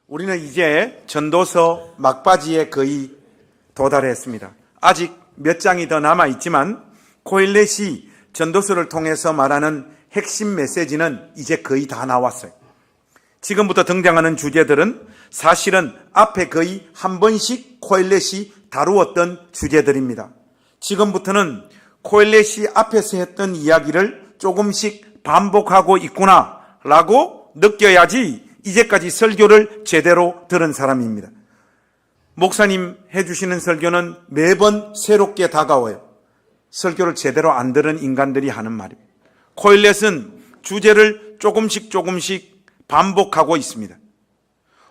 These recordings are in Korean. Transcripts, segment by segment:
우리는 이제 전도서 막바지에 거의 도달했습니다. 아직 몇 장이 더 남아있지만 코엘렛이 전도서를 통해서 말하는 핵심 메시지는 이제 거의 다 나왔어요. 지금부터 등장하는 주제들은 사실은 앞에 거의 한 번씩 코엘렛이 다루었던 주제들입니다. 지금부터는 코엘렛이 앞에서 했던 이야기를 조금씩 반복하고 있구나라고 느껴야지 이제까지 설교를 제대로 들은 사람입니다. 목사님 해주시는 설교는 매번 새롭게 다가와요. 설교를 제대로 안 들은 인간들이 하는 말입니다. 코엘렛은 주제를 조금씩 반복하고 있습니다.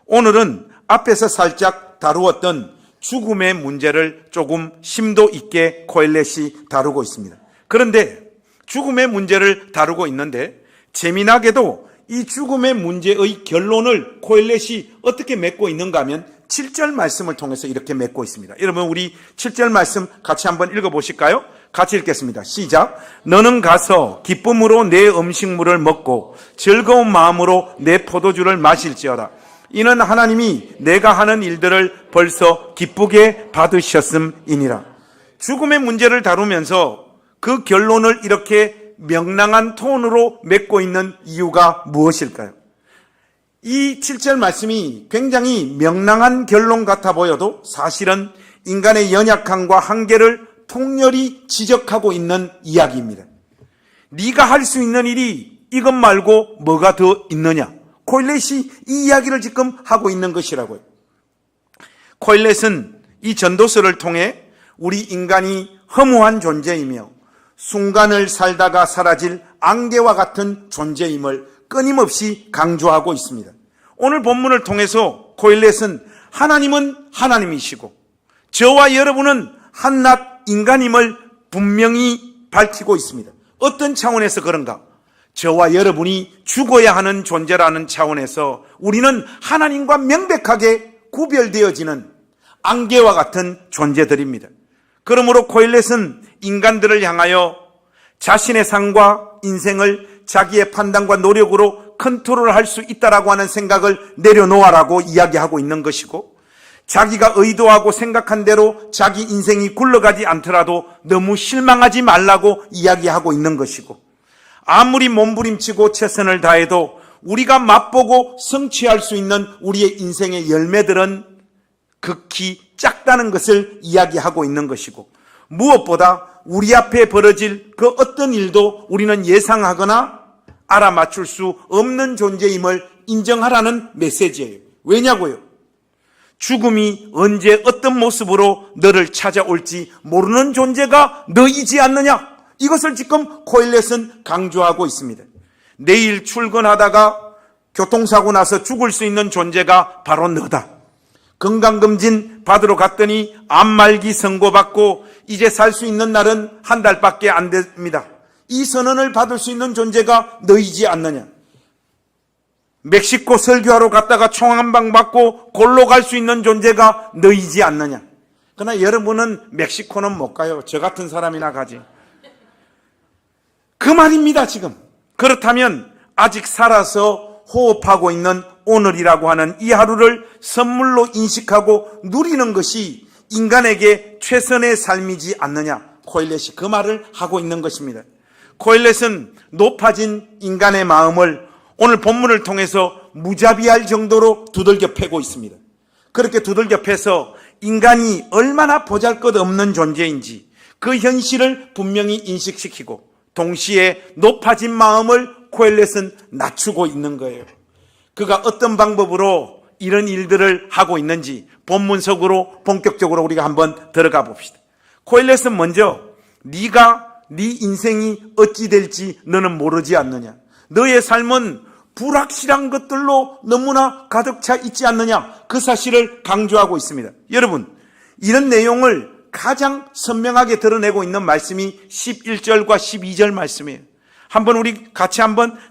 오늘은 앞에서 살짝 다루었던 죽음의 문제를 조금 심도 있게 코엘렛이 다루고 있습니다. 그런데 죽음의 문제를 다루고 있는데 재미나게도 이 죽음의 문제의 결론을 코엘렛이 어떻게 맺고 있는가 하면 7절 말씀을 통해서 이렇게 맺고 있습니다. 여러분 우리 7절 말씀 같이 한번 읽어보실까요? 같이 읽겠습니다. 시작. 너는 가서 기쁨으로 내 음식물을 먹고 즐거운 마음으로 내 포도주를 마실지어다. 이는 하나님이 내가 하는 일들을 벌써 기쁘게 받으셨음이니라. 죽음의 문제를 다루면서 그 결론을 이렇게 명랑한 톤으로 맺고 있는 이유가 무엇일까요? 이 7절 말씀이 굉장히 명랑한 결론 같아 보여도 사실은 인간의 연약함과 한계를 통렬히 지적하고 있는 이야기입니다. 네가 할 수 있는 일이 이것 말고 뭐가 더 있느냐? 코엘렛이 이 이야기를 지금 하고 있는 것이라고요. 코엘렛은 이 전도서를 통해 우리 인간이 허무한 존재이며 순간을 살다가 사라질 안개와 같은 존재임을 끊임없이 강조하고 있습니다. 오늘 본문을 통해서 코엘렛은 하나님은 하나님이시고 저와 여러분은 한낱 인간임을 분명히 밝히고 있습니다. 어떤 차원에서 그런가? 저와 여러분이 죽어야 하는 존재라는 차원에서 우리는 하나님과 명백하게 구별되어지는 안개와 같은 존재들입니다. 그러므로 코엘렛은 인간들을 향하여 자신의 삶과 인생을 자기의 판단과 노력으로 컨트롤할 수 있다라고 하는 생각을 내려놓아라고 이야기하고 있는 것이고, 자기가 의도하고 생각한 대로 자기 인생이 굴러가지 않더라도 너무 실망하지 말라고 이야기하고 있는 것이고, 아무리 몸부림치고 최선을 다해도 우리가 맛보고 성취할 수 있는 우리의 인생의 열매들은 극히 작다는 것을 이야기하고 있는 것이고, 무엇보다 우리 앞에 벌어질 그 어떤 일도 우리는 예상하거나 알아맞출 수 없는 존재임을 인정하라는 메시지예요. 왜냐고요? 죽음이 언제 어떤 모습으로 너를 찾아올지 모르는 존재가 너이지 않느냐? 이것을 지금 코엘렛은 강조하고 있습니다. 내일 출근하다가 교통사고 나서 죽을 수 있는 존재가 바로 너다. 건강검진 받으러 갔더니 암말기 선고받고 이제 살 수 있는 날은 한 달밖에 안 됩니다. 이 선언을 받을 수 있는 존재가 너이지 않느냐? 멕시코 설교하러 갔다가 총 한 방 받고 골로 갈 수 있는 존재가 너이지 않느냐? 그러나 여러분은 멕시코는 못 가요. 저 같은 사람이나 가지. 그 말입니다, 지금. 그렇다면 아직 살아서 호흡하고 있는 오늘이라고 하는 이 하루를 선물로 인식하고 누리는 것이 인간에게 최선의 삶이지 않느냐? 코엘렛이 그 말을 하고 있는 것입니다. 코엘렛은 높아진 인간의 마음을 오늘 본문을 통해서 무자비할 정도로 두들겨 패고 있습니다. 그렇게 두들겨 패서 인간이 얼마나 보잘것없는 존재인지 그 현실을 분명히 인식시키고, 동시에 높아진 마음을 코엘렛은 낮추고 있는 거예요. 그가 어떤 방법으로 이런 일들을 하고 있는지 본문 속으로 본격적으로 우리가 한번 들어가 봅시다. 코엘렛은 먼저 네가 네 인생이 어찌 될지 너는 모르지 않느냐? 너의 삶은 불확실한 것들로 너무나 가득 차 있지 않느냐? 그 사실을 강조하고 있습니다. 여러분, 이런 내용을 가장 선명하게 드러내고 있는 말씀이 11절과 12절 말씀이에요. 한번 우리 같이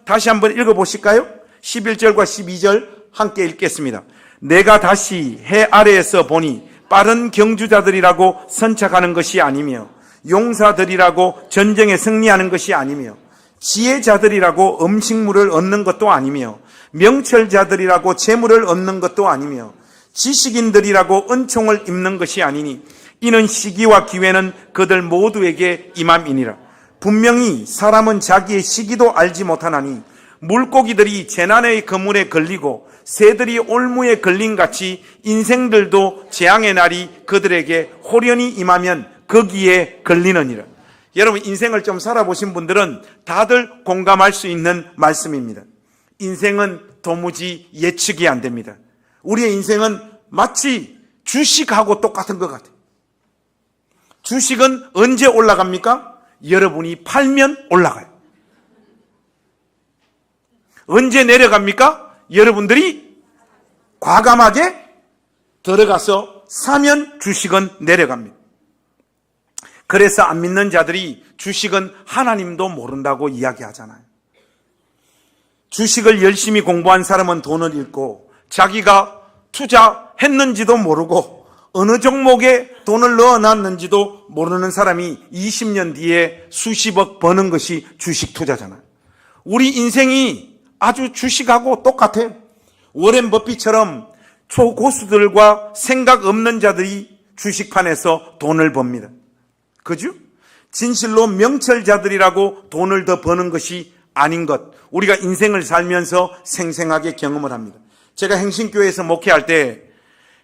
다시 한번 읽어보실까요? 11절과 12절 함께 읽겠습니다. 내가 다시 해 아래에서 보니 빠른 경주자들이라고 선착하는 것이 아니며 용사들이라고 전쟁에 승리하는 것이 아니며 지혜자들이라고 음식물을 얻는 것도 아니며 명철자들이라고 재물을 얻는 것도 아니며 지식인들이라고 은총을 입는 것이 아니니 이는 시기와 기회는 그들 모두에게 임함이니라. 분명히 사람은 자기의 시기도 알지 못하나니 물고기들이 재난의 그물에 걸리고 새들이 올무에 걸린 같이 인생들도 재앙의 날이 그들에게 홀연히 임하면 거기에 걸리느니라. 여러분, 인생을 좀 살아보신 분들은 다들 공감할 수 있는 말씀입니다. 인생은 도무지 예측이 안 됩니다. 우리의 인생은 마치 주식하고 똑같은 것 같아요. 주식은 언제 올라갑니까? 여러분이 팔면 올라가요. 언제 내려갑니까? 여러분들이 과감하게 들어가서 사면 주식은 내려갑니다. 그래서 안 믿는 자들이 주식은 하나님도 모른다고 이야기하잖아요. 주식을 열심히 공부한 사람은 돈을 잃고 자기가 투자했는지도 모르고 어느 종목에 돈을 넣어놨는지도 모르는 사람이 20년 뒤에 수십억 버는 것이 주식 투자잖아요. 우리 인생이 아주 주식하고 똑같아요. 워렌 버핏처럼 초고수들과 생각 없는 자들이 주식판에서 돈을 법니다. 그죠? 진실로 명철자들이라고 돈을 더 버는 것이 아닌 것, 우리가 인생을 살면서 생생하게 경험을 합니다. 제가 행신교회에서 목회할 때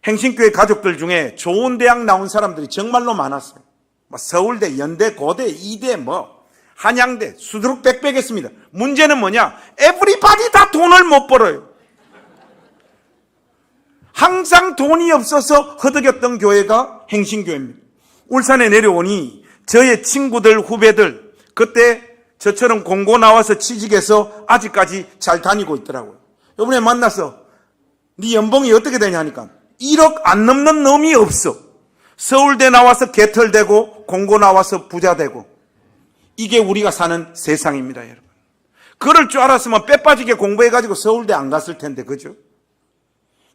행신교회 가족들 중에 좋은 대학 나온 사람들이 정말로 많았어요. 서울대, 연대, 고대, 이대, 한양대, 수두룩 빽빽했습니다. 문제는 뭐냐? 에브리바디 다 돈을 못 벌어요. 항상 돈이 없어서 허덕였던 교회가 행신교회입니다. 울산에 내려오니 저의 친구들, 후배들, 그때 저처럼 공고 나와서 취직해서 아직까지 잘 다니고 있더라고요. 이번에 만나서 네 연봉이 어떻게 되냐니까 1억 안 넘는 놈이 없어. 서울대 나와서 개털되고 공고 나와서 부자 되고. 이게 우리가 사는 세상입니다, 여러분. 그럴 줄 알았으면 빼빠지게 공부해가지고 서울대 안 갔을 텐데, 그죠?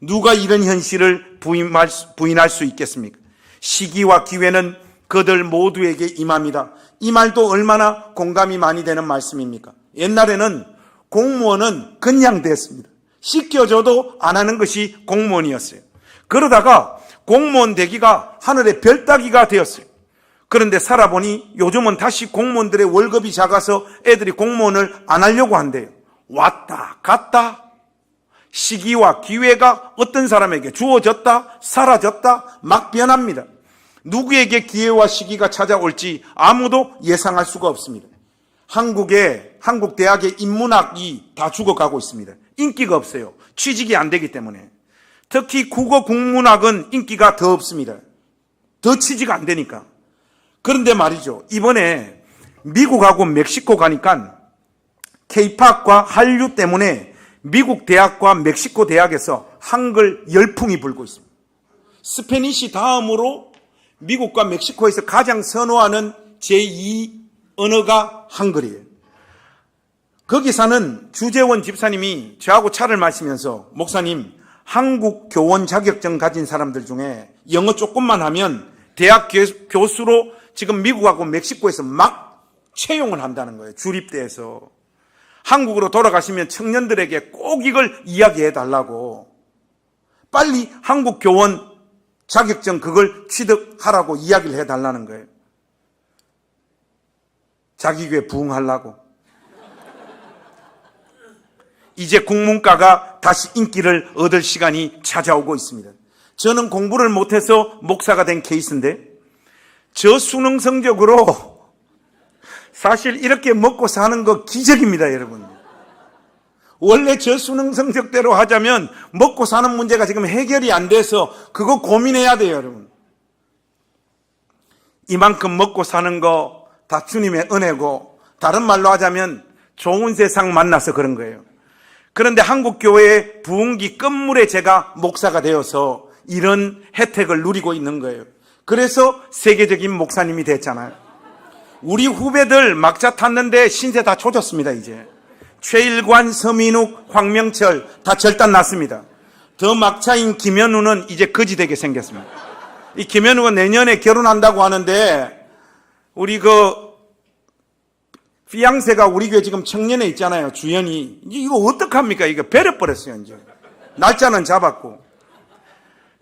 누가 이런 현실을 부인할 수 있겠습니까? 시기와 기회는 그들 모두에게 임함이다. 이 말도 얼마나 공감이 많이 되는 말씀입니까? 옛날에는 공무원은 그냥 됐습니다. 시켜줘도 안 하는 것이 공무원이었어요. 그러다가 공무원 되기가 하늘의 별 따기가 되었어요. 그런데 살아보니 요즘은 다시 공무원들의 월급이 작아서 애들이 공무원을 안 하려고 한대요. 왔다 갔다 시기와 기회가 어떤 사람에게 주어졌다 사라졌다 막 변합니다. 누구에게 기회와 시기가 찾아올지 아무도 예상할 수가 없습니다. 한국 대학의 인문학이 다 죽어가고 있습니다. 인기가 없어요. 취직이 안 되기 때문에. 특히 국어 국문학은 인기가 더 없습니다. 더 취직 안 되니까. 그런데 말이죠. 이번에 미국하고 멕시코 가니까 K-팝과 한류 때문에 미국 대학과 멕시코 대학에서 한글 열풍이 불고 있습니다. 스페니시 다음으로 미국과 멕시코에서 가장 선호하는 제2 언어가 한글이에요. 거기 사는 주재원 집사님이 저하고 차를 마시면서 목사님, 한국 교원 자격증 가진 사람들 중에 영어 조금만 하면 대학 교수로 지금 미국하고 멕시코에서 막 채용을 한다는 거예요. 주립대에서. 한국으로 돌아가시면 청년들에게 꼭 이걸 이야기해 달라고. 빨리 한국 교원 자격증 그걸 취득하라고 이야기를 해 달라는 거예요. 자기 교회 부흥하려고. 이제 국문과가 다시 인기를 얻을 시간이 찾아오고 있습니다. 저는 공부를 못해서 목사가 된 케이스인데 저 수능 성적으로 사실 이렇게 먹고 사는 거 기적입니다, 여러분. 원래 저 수능 성적대로 하자면 먹고 사는 문제가 지금 해결이 안 돼서 그거 고민해야 돼요, 여러분. 이만큼 먹고 사는 거 다 주님의 은혜고 다른 말로 하자면 좋은 세상 만나서 그런 거예요. 그런데 한국교회의 부흥기 끝물에 제가 목사가 되어서 이런 혜택을 누리고 있는 거예요. 그래서 세계적인 목사님이 됐잖아요. 우리 후배들 막차 탔는데 신세 다 조졌습니다, 이제. 최일관, 서민욱, 황명철 다 절단 났습니다. 더 막차인 김현우는 이제 거지 되게 생겼습니다. 이 김현우가 내년에 결혼한다고 하는데 우리 피앙세가 우리 교회 지금 청년에 있잖아요. 주연이. 이거 어떡합니까? 이거 버려버렸어요, 이제. 날짜는 잡았고.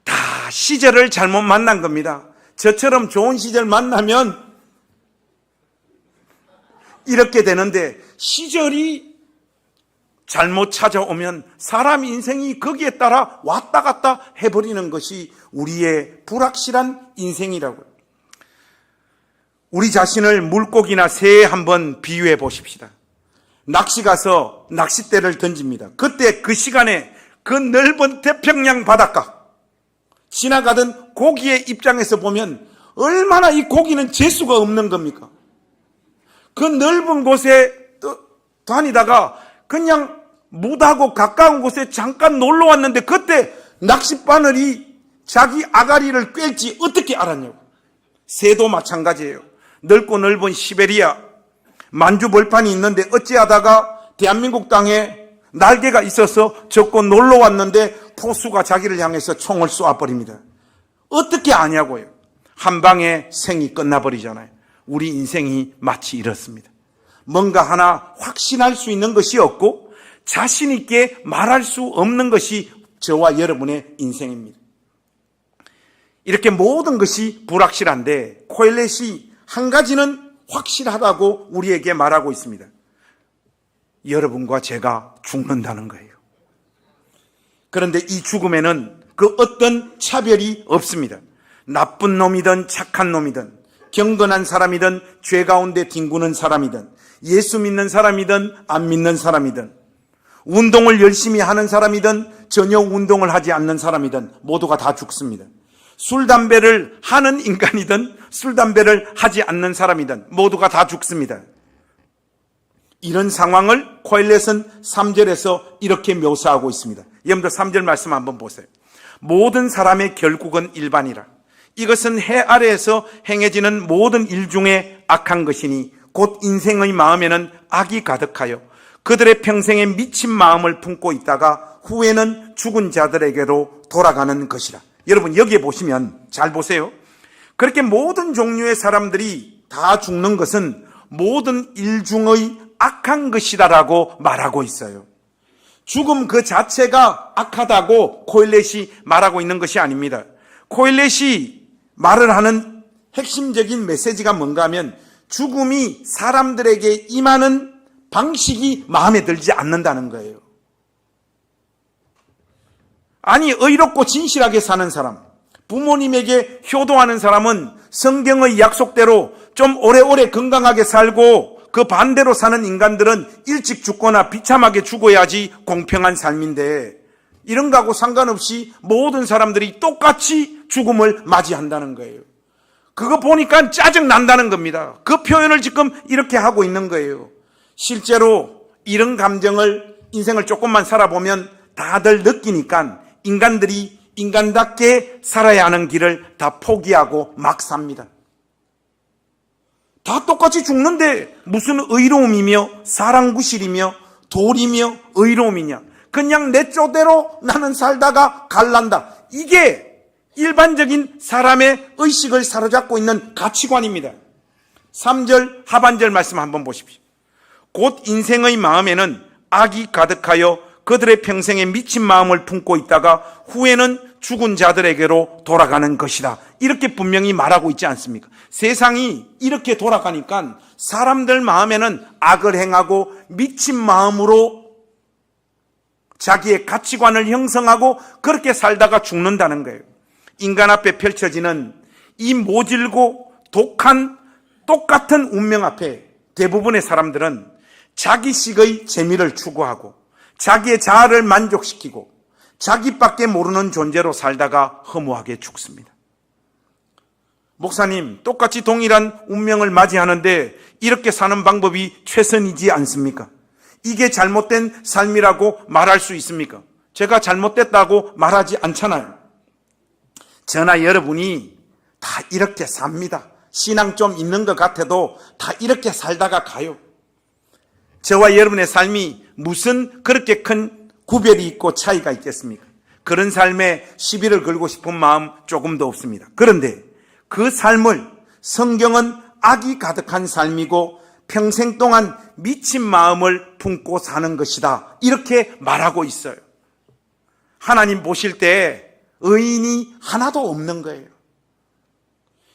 다 시절을 잘못 만난 겁니다. 저처럼 좋은 시절 만나면 이렇게 되는데, 시절이 잘못 찾아오면 사람 인생이 거기에 따라 왔다 갔다 해버리는 것이 우리의 불확실한 인생이라고요. 우리 자신을 물고기나 새에 한번 비유해 보십시다. 낚시 가서 낚싯대를 던집니다. 그때 그 시간에 그 넓은 태평양 바닷가 지나가던 고기의 입장에서 보면 얼마나 이 고기는 재수가 없는 겁니까? 그 넓은 곳에 다니다가 그냥 무다고 가까운 곳에 잠깐 놀러 왔는데 그때 낚싯바늘이 자기 아가리를 꿰지 어떻게 알았냐고. 새도 마찬가지예요. 넓고 넓은 시베리아 만주 벌판이 있는데 어찌하다가 대한민국 땅에 날개가 있어서 적고 놀러 왔는데 포수가 자기를 향해서 총을 쏘아버립니다. 어떻게 아냐고요. 한 방에 생이 끝나버리잖아요. 우리 인생이 마치 이렇습니다. 뭔가 하나 확신할 수 있는 것이 없고 자신 있게 말할 수 없는 것이 저와 여러분의 인생입니다. 이렇게 모든 것이 불확실한데 코엘렛이 한 가지는 확실하다고 우리에게 말하고 있습니다. 여러분과 제가 죽는다는 거예요. 그런데 이 죽음에는 그 어떤 차별이 없습니다. 나쁜 놈이든 착한 놈이든 경건한 사람이든 죄 가운데 뒹구는 사람이든 예수 믿는 사람이든 안 믿는 사람이든 운동을 열심히 하는 사람이든 전혀 운동을 하지 않는 사람이든 모두가 다 죽습니다. 술, 담배를 하는 인간이든 술, 담배를 하지 않는 사람이든 모두가 다 죽습니다. 이런 상황을 코엘렛은 3절에서 이렇게 묘사하고 있습니다. 여러분들 3절 말씀 한번 보세요. 모든 사람의 결국은 일반이라. 이것은 해 아래에서 행해지는 모든 일 중에 악한 것이니 곧 인생의 마음에는 악이 가득하여 그들의 평생에 미친 마음을 품고 있다가 후에는 죽은 자들에게로 돌아가는 것이라. 여러분 여기에 보시면 잘 보세요. 그렇게 모든 종류의 사람들이 다 죽는 것은 모든 일 중의 악한 것이다라고 말하고 있어요. 죽음 그 자체가 악하다고 코엘렛이 말하고 있는 것이 아닙니다. 코엘렛이 말을 하는 핵심적인 메시지가 뭔가 하면 죽음이 사람들에게 임하는 방식이 마음에 들지 않는다는 거예요. 아니 의롭고 진실하게 사는 사람, 부모님에게 효도하는 사람은 성경의 약속대로 좀 오래오래 건강하게 살고 그 반대로 사는 인간들은 일찍 죽거나 비참하게 죽어야지 공평한 삶인데 이런 거하고 상관없이 모든 사람들이 똑같이 죽음을 맞이한다는 거예요. 그거 보니까 짜증 난다는 겁니다. 그 표현을 지금 이렇게 하고 있는 거예요. 실제로 이런 감정을 인생을 조금만 살아보면 다들 느끼니까 인간들이 인간답게 살아야 하는 길을 다 포기하고 막 삽니다. 다 똑같이 죽는데 무슨 의로움이며 사랑구실이며 도리며 의로움이냐. 그냥 내 쪼대로 나는 살다가 갈란다. 이게 일반적인 사람의 의식을 사로잡고 있는 가치관입니다. 3절 하반절 말씀 한번 보십시오. 곧 인생의 마음에는 악이 가득하여 그들의 평생에 미친 마음을 품고 있다가 후에는 죽은 자들에게로 돌아가는 것이다. 이렇게 분명히 말하고 있지 않습니까? 세상이 이렇게 돌아가니까 사람들 마음에는 악을 행하고 미친 마음으로 자기의 가치관을 형성하고 그렇게 살다가 죽는다는 거예요. 인간 앞에 펼쳐지는 이 모질고 독한 똑같은 운명 앞에 대부분의 사람들은 자기식의 재미를 추구하고 자기의 자아를 만족시키고 자기밖에 모르는 존재로 살다가 허무하게 죽습니다. 목사님, 똑같이 동일한 운명을 맞이하는데 이렇게 사는 방법이 최선이지 않습니까? 이게 잘못된 삶이라고 말할 수 있습니까? 제가 잘못됐다고 말하지 않잖아요. 저나 여러분이 다 이렇게 삽니다. 신앙 좀 있는 것 같아도 다 이렇게 살다가 가요. 저와 여러분의 삶이 무슨 그렇게 큰 구별이 있고 차이가 있겠습니까? 그런 삶에 시비를 걸고 싶은 마음 조금도 없습니다. 그런데 그 삶을 성경은 악이 가득한 삶이고 평생 동안 미친 마음을 품고 사는 것이다. 이렇게 말하고 있어요. 하나님 보실 때 의인이 하나도 없는 거예요.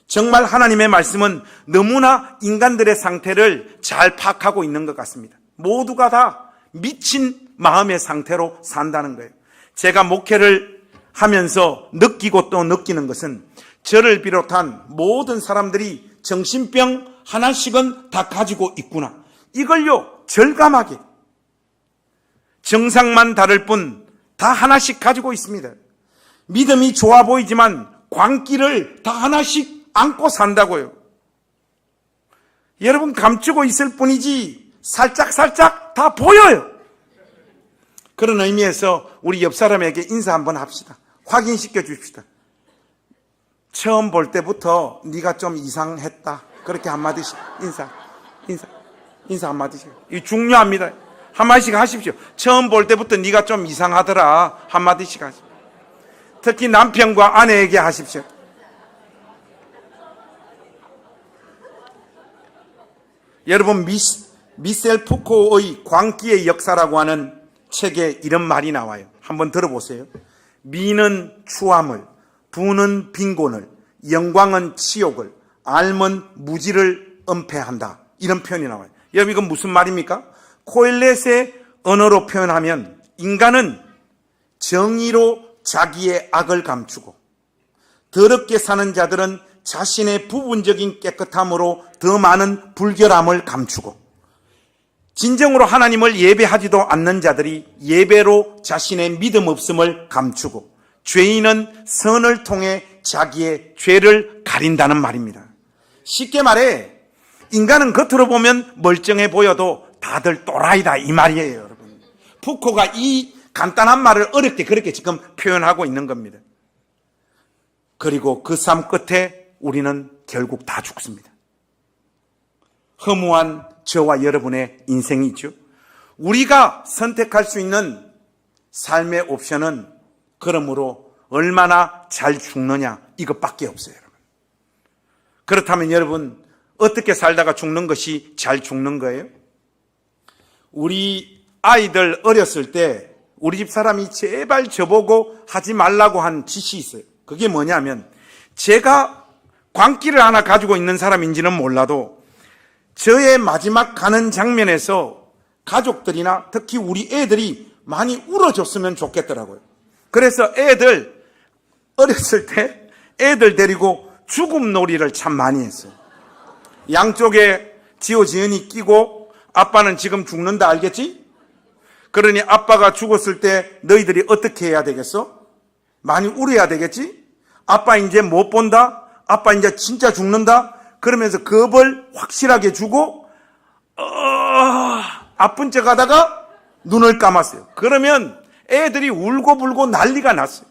정말 하나님의 말씀은 너무나 인간들의 상태를 잘 파악하고 있는 것 같습니다. 모두가 다 미친 마음의 상태로 산다는 거예요. 제가 목회를 하면서 느끼고 또 느끼는 것은 저를 비롯한 모든 사람들이 정신병 하나씩은 다 가지고 있구나. 이걸요, 절감하게. 정상만 다를 뿐 다 하나씩 가지고 있습니다. 믿음이 좋아 보이지만 광기를 다 하나씩 안고 산다고요. 여러분, 감추고 있을 뿐이지 살짝 다 보여요. 그런 의미에서 우리 옆 사람에게 인사 한번 합시다. 확인시켜 줍시다. 처음 볼 때부터 네가 좀 이상했다. 그렇게 한마디씩 인사 한마디씩. 이거 중요합니다. 한마디씩 하십시오. 처음 볼 때부터 네가 좀 이상하더라. 한마디씩 하십시오. 특히 남편과 아내에게 하십시오. 여러분, 미셀 푸코의 광기의 역사라고 하는 책에 이런 말이 나와요. 한번 들어보세요. 미는 추함을, 부는 빈곤을, 영광은 치욕을, 앓은 무지를 은폐한다. 이런 표현이 나와요. 여러분, 이건 무슨 말입니까? 코엘렛의 언어로 표현하면 인간은 정의로 자기의 악을 감추고 더럽게 사는 자들은 자신의 부분적인 깨끗함으로 더 많은 불결함을 감추고 진정으로 하나님을 예배하지도 않는 자들이 예배로 자신의 믿음 없음을 감추고 죄인은 선을 통해 자기의 죄를 가린다는 말입니다. 쉽게 말해 인간은 겉으로 보면 멀쩡해 보여도 다들 또라이다 이 말이에요. 여러분, 푸코가 이 간단한 말을 어렵게 그렇게 지금 표현하고 있는 겁니다. 그리고 그 삶 끝에 우리는 결국 다 죽습니다. 허무한 저와 여러분의 인생이죠. 우리가 선택할 수 있는 삶의 옵션은 그러므로 얼마나 잘 죽느냐 이것밖에 없어요. 여러분. 그렇다면 여러분, 어떻게 살다가 죽는 것이 잘 죽는 거예요? 우리 아이들 어렸을 때 우리 집 사람이 제발 저보고 하지 말라고 한 짓이 있어요. 그게 뭐냐면, 제가 광기를 하나 가지고 있는 사람인지는 몰라도 저의 마지막 가는 장면에서 가족들이나 특히 우리 애들이 많이 울어줬으면 좋겠더라고요. 그래서 애들 어렸을 때 애들 데리고 죽음 놀이를 참 많이 했어요. 양쪽에 지연이 끼고 아빠는 지금 죽는다 알겠지? 그러니 아빠가 죽었을 때 너희들이 어떻게 해야 되겠어? 많이 울어야 되겠지? 아빠 이제 못 본다? 아빠 이제 진짜 죽는다? 그러면서 겁을 확실하게 주고 아픈 척 하다가 눈을 감았어요. 그러면 애들이 울고불고 난리가 났어요.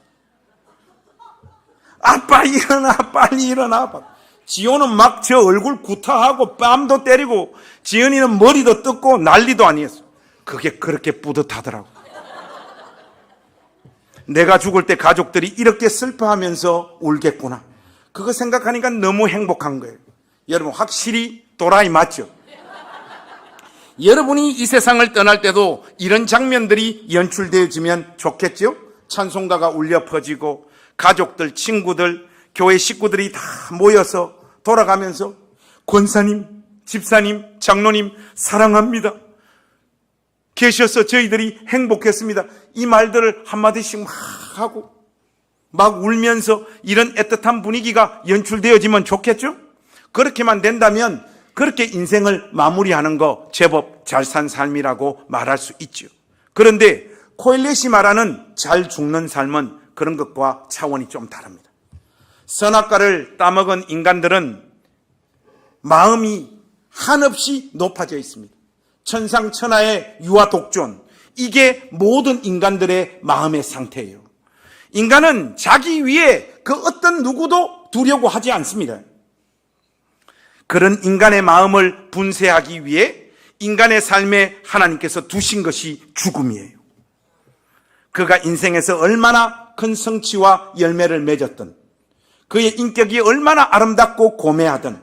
아빠 일어나, 빨리 일어나. 지호는 막 저 얼굴 구타하고 뺨도 때리고 지연이는 머리도 뜯고 난리도 아니었어. 그게 그렇게 뿌듯하더라고. 내가 죽을 때 가족들이 이렇게 슬퍼하면서 울겠구나. 그거 생각하니까 너무 행복한 거예요. 여러분, 확실히 또라이 맞죠? 여러분이 이 세상을 떠날 때도 이런 장면들이 연출되어지면 좋겠죠? 찬송가가 울려 퍼지고 가족들, 친구들, 교회 식구들이 다 모여서 돌아가면서 권사님, 집사님, 장로님 사랑합니다. 계셔서 저희들이 행복했습니다. 이 말들을 한마디씩 막 하고 막 울면서 이런 애틋한 분위기가 연출되어지면 좋겠죠? 그렇게만 된다면 그렇게 인생을 마무리하는 거 제법 잘 산 삶이라고 말할 수 있죠. 그런데 코엘렛이 말하는 잘 죽는 삶은 그런 것과 차원이 좀 다릅니다. 선악과를 따먹은 인간들은 마음이 한없이 높아져 있습니다. 천상천하의 유아 독존, 이게 모든 인간들의 마음의 상태예요. 인간은 자기 위에 그 어떤 누구도 두려고 하지 않습니다. 그런 인간의 마음을 분쇄하기 위해 인간의 삶에 하나님께서 두신 것이 죽음이에요. 그가 인생에서 얼마나 큰 성취와 열매를 맺었던, 그의 인격이 얼마나 아름답고 고매하던,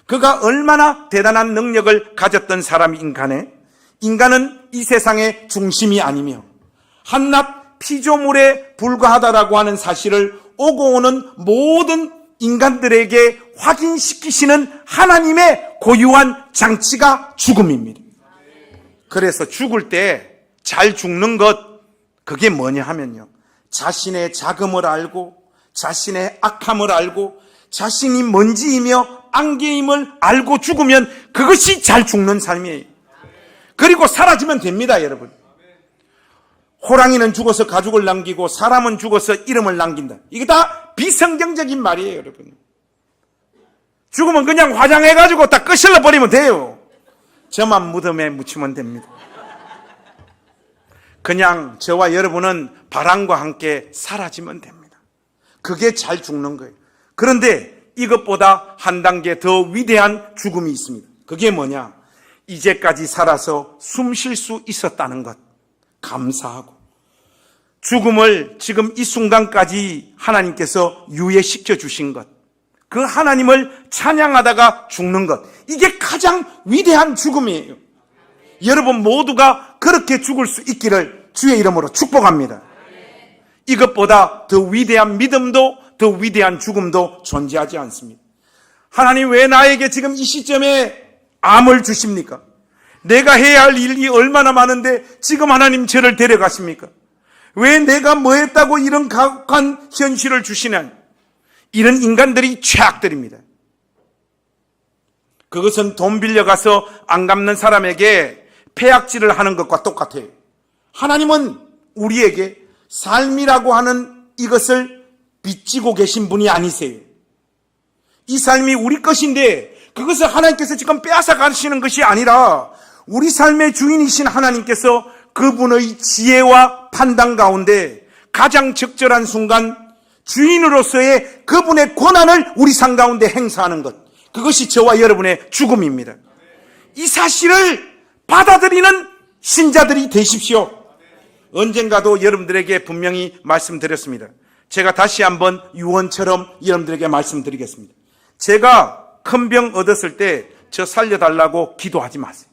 그가 얼마나 대단한 능력을 가졌던 사람인간에 인간은 이 세상의 중심이 아니며 한낱 피조물에 불과하다라고 하는 사실을 오고 오는 모든 인간들에게 확인시키시는 하나님의 고유한 장치가 죽음입니다. 그래서 죽을 때 잘 죽는 것, 그게 뭐냐 하면요, 자신의 자금을 알고 자신의 악함을 알고 자신이 먼지이며 안개임을 알고 죽으면 그것이 잘 죽는 삶이에요. 그리고 사라지면 됩니다, 여러분. 호랑이는 죽어서 가죽을 남기고 사람은 죽어서 이름을 남긴다. 이게 다 비성경적인 말이에요, 여러분. 죽으면 그냥 화장해가지고 다 끄실러 버리면 돼요. 저만 무덤에 묻히면 됩니다. 그냥 저와 여러분은 바람과 함께 사라지면 됩니다. 그게 잘 죽는 거예요. 그런데 이것보다 한 단계 더 위대한 죽음이 있습니다. 그게 뭐냐? 이제까지 살아서 숨 쉴 수 있었다는 것, 감사하고 죽음을 지금 이 순간까지 하나님께서 유예시켜 주신 것, 그 하나님을 찬양하다가 죽는 것, 이게 가장 위대한 죽음이에요. 여러분 모두가 그렇게 죽을 수 있기를 주의 이름으로 축복합니다. 이것보다 더 위대한 믿음도 더 위대한 죽음도 존재하지 않습니다. 하나님 왜 나에게 지금 이 시점에 암을 주십니까? 내가 해야 할 일이 얼마나 많은데 지금 하나님 저를 데려가십니까? 왜 내가 뭐 했다고 이런 가혹한 현실을 주시냐? 이런 인간들이 최악들입니다. 그것은 돈 빌려가서 안 갚는 사람에게 폐악질을 하는 것과 똑같아요. 하나님은 우리에게 삶이라고 하는 이것을 빚지고 계신 분이 아니세요. 이 삶이 우리 것인데 그것을 하나님께서 지금 빼앗아 가시는 것이 아니라 우리 삶의 주인이신 하나님께서 그분의 지혜와 판단 가운데 가장 적절한 순간 주인으로서의 그분의 권한을 우리 삶 가운데 행사하는 것, 그것이 저와 여러분의 죽음입니다. 이 사실을 받아들이는 신자들이 되십시오. 언젠가도 여러분들에게 분명히 말씀드렸습니다. 제가 다시 한번 유언처럼 여러분들에게 말씀드리겠습니다. 제가 큰 병 얻었을 때 저 살려달라고 기도하지 마세요.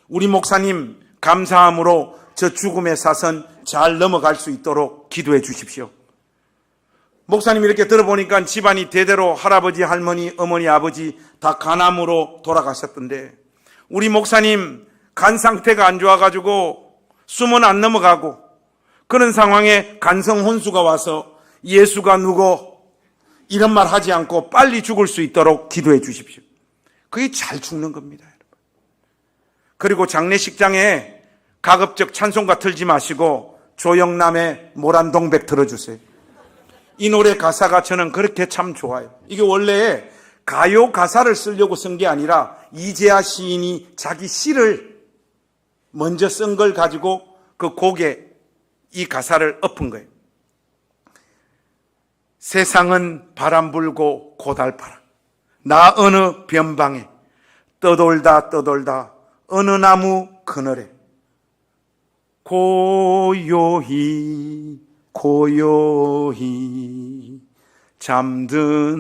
우리 목사님 감사함으로 저 죽음의 사선 잘 넘어갈 수 있도록 기도해 주십시오. 목사님 이렇게 들어보니까 집안이 대대로 할아버지, 할머니, 어머니, 아버지 다 간암으로 돌아가셨던데 우리 목사님 간 상태가 안 좋아가지고 숨은 안 넘어가고 그런 상황에 간성 혼수가 와서 예수가 누구 이런 말 하지 않고 빨리 죽을 수 있도록 기도해 주십시오. 그게 잘 죽는 겁니다, 여러분. 그리고 장례식장에 가급적 찬송가 틀지 마시고 조영남의 모란동백 틀어주세요. 이 노래 가사가 저는 그렇게 참 좋아요. 이게 원래 가요 가사를 쓰려고 쓴 게 아니라 이재하 시인이 자기 시를 먼저 쓴 걸 가지고 그 곡에 이 가사를 엎은 거예요. 세상은 바람 불고 고달파라. 나 어느 변방에 떠돌다 어느 나무 그늘에 고요히